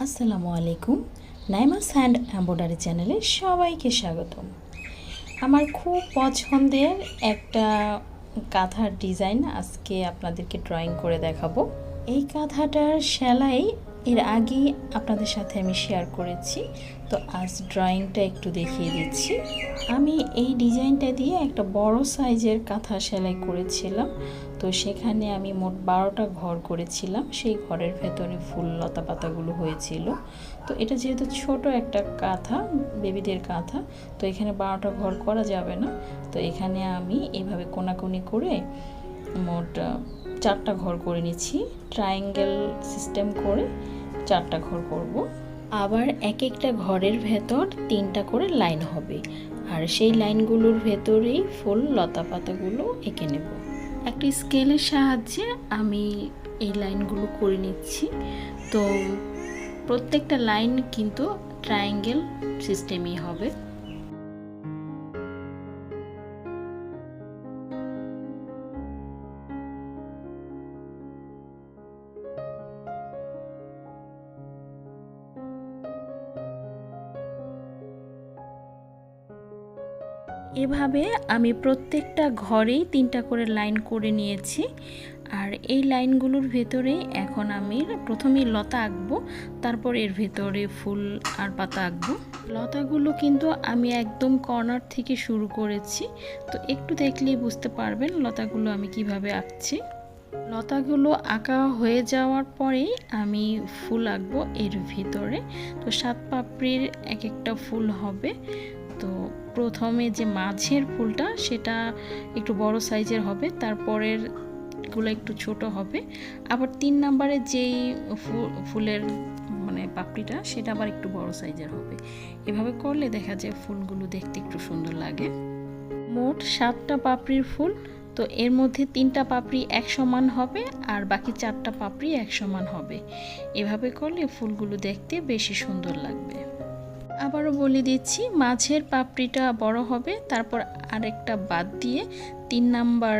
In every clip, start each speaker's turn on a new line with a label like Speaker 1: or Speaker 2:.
Speaker 1: আসসালামু আলাইকুম। নাইমাস hand embroidery চ্যানেলে সবাইকে স্বাগতম। আমার খুব পছন্দের একটা কাঁথার ডিজাইন আজকে আপনাদেরকে ড্রয়িং করে দেখাবো। এই কাঁথাটার সেলাই এর আগেই আপনাদের সাথে আমি শেয়ার করেছি, তো আজ ড্রয়িংটা একটু দেখিয়ে দিচ্ছি। আমি এই ডিজাইনটা দিয়ে একটা বড় সাইজের কাঁথা সেলাই করেছিলাম। তো সেখানে আমি মোট 12টা ঘর করেছিলাম। সেই ঘরের ভেতরে ফুল লতা পাতাগুলো হয়েছিল। তো এটা যেহেতু ছোট একটা কাঁথা, বেবিদের কাঁথা, তো এখানে 12টা ঘর করা যাবে না। তো এখানে আমি এভাবে কোনাকুনি করে মোট 4টা ঘর করে নিচ্ছি। ট্রায়াঙ্গেল সিস্টেম করে 4টা ঘর করব। আবার এক একটা ঘরের ভেতর 3টা করে লাইন হবে, আর সেই লাইনগুলোর ভেতরেই ফুল লতা পাতাগুলো এঁকে নেব। একটি স্কেলের সাহায্যে আমি এই লাইনগুলো করে নিচ্ছি। তো প্রত্যেকটা লাইন কিন্তু ট্রায়াঙ্গেল সিস্টেমই হবে। এভাবে আমি প্রত্যেকটা ঘরেই 3টা করে লাইন করে নিয়েছি। আর এই লাইনগুলোর ভেতরে এখন আমি প্রথমেই লতা আঁকবো, তারপর এর ভেতরে ফুল আর পাতা আঁকবো। লতাগুলো কিন্তু আমি একদম কর্নার থেকে শুরু করেছি, তো একটু দেখলেই বুঝতে পারবেন লতাগুলো আমি কিভাবে আঁকছি। লতাগুলো আঁকা হয়ে যাওয়ার পরেই আমি ফুল আঁকবো এর ভিতরে। তো 7 পাপড়ির এক একটা ফুল হবে। তো প্রথমে যে মাঝের ফুলটা সেটা একটু বড় সাইজের হবে, তারপরের গুলো একটু ছোট হবে, আবার 3 নম্বরে যেই ফুলের মানে পাপড়িটা সেটা আবার একটু বড় সাইজের হবে। এভাবে করলে দেখা যায় ফুলগুলো দেখতে একটু সুন্দর লাগে। মোট 7টা পাপড়ির ফুল, তো এর মধ্যে 3টা পাপড়ি এক সমান হবে আর বাকি 4টা পাপড়ি এক সমান হবে। এভাবে করলে ফুলগুলো দেখতে বেশি সুন্দর লাগবে। আবারও বলে দিচ্ছি, মাঝের পাপড়িটা বড় হবে, তারপর আরেকটা বাদ দিয়ে 3 নাম্বার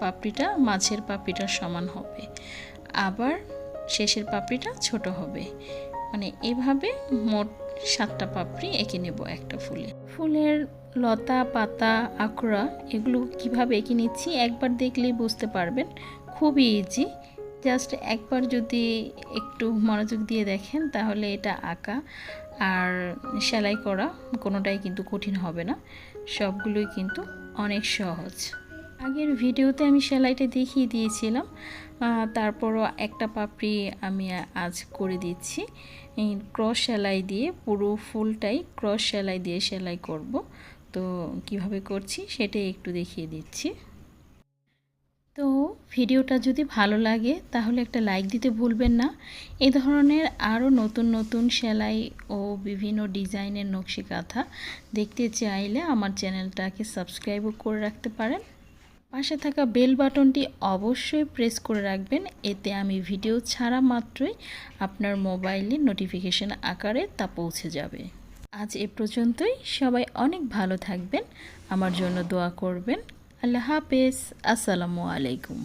Speaker 1: পাপড়িটা মাঝের পাপড়িটার সমান হবে, আবার শেষের পাপড়িটা ছোট হবে। মানে এভাবে মোট 7টা পাপড়ি এঁকে নেব একটা ফুলে। ফুলের লতা পাতা আঁকড়া এগুলো কিভাবে এঁকে নিচ্ছি একবার দেখলেই বুঝতে পারবেন, খুবই ইজি। জাস্ট একবার যদি একটু মনোযোগ দিয়ে দেখেন তাহলে এটা আঁকা আর সেলাই করা কোনোটাই কিন্তু কঠিন হবে না, সবগুলোই কিন্তু অনেক সহজ। আগের ভিডিওতে আমি সেলাইটা দেখিয়ে দিয়েছিলাম, তারপরও একটা পাপড়ি আমি আজ করে দিচ্ছি। ক্রস সেলাই দিয়ে পুরো ফুলটাই ক্রস সেলাই দিয়ে সেলাই করব। তো কিভাবে করছি সেটাই একটু দেখিয়ে দিচ্ছি। তো ভিডিওটা যদি ভালো লাগে তাহলে একটা লাইক দিতে ভুলবেন না। এই ধরনের আরও নতুন নতুন সেলাই ও বিভিন্ন ডিজাইনের নকশি কাঁথা দেখতে চাইলে আমার চ্যানেলটাকে সাবস্ক্রাইবও করে রাখতে পারেন। পাশে থাকা বেল বাটনটি অবশ্যই প্রেস করে রাখবেন, এতে আমি ভিডিও ছাড়া মাত্রই আপনার মোবাইলে নোটিফিকেশন আকারে তা পৌঁছে যাবে। আজ এ পর্যন্তই। সবাই অনেক ভালো থাকবেন, আমার জন্য দোয়া করবেন। আল্লাহ হাফেজ। আসসালামু আলাইকুম।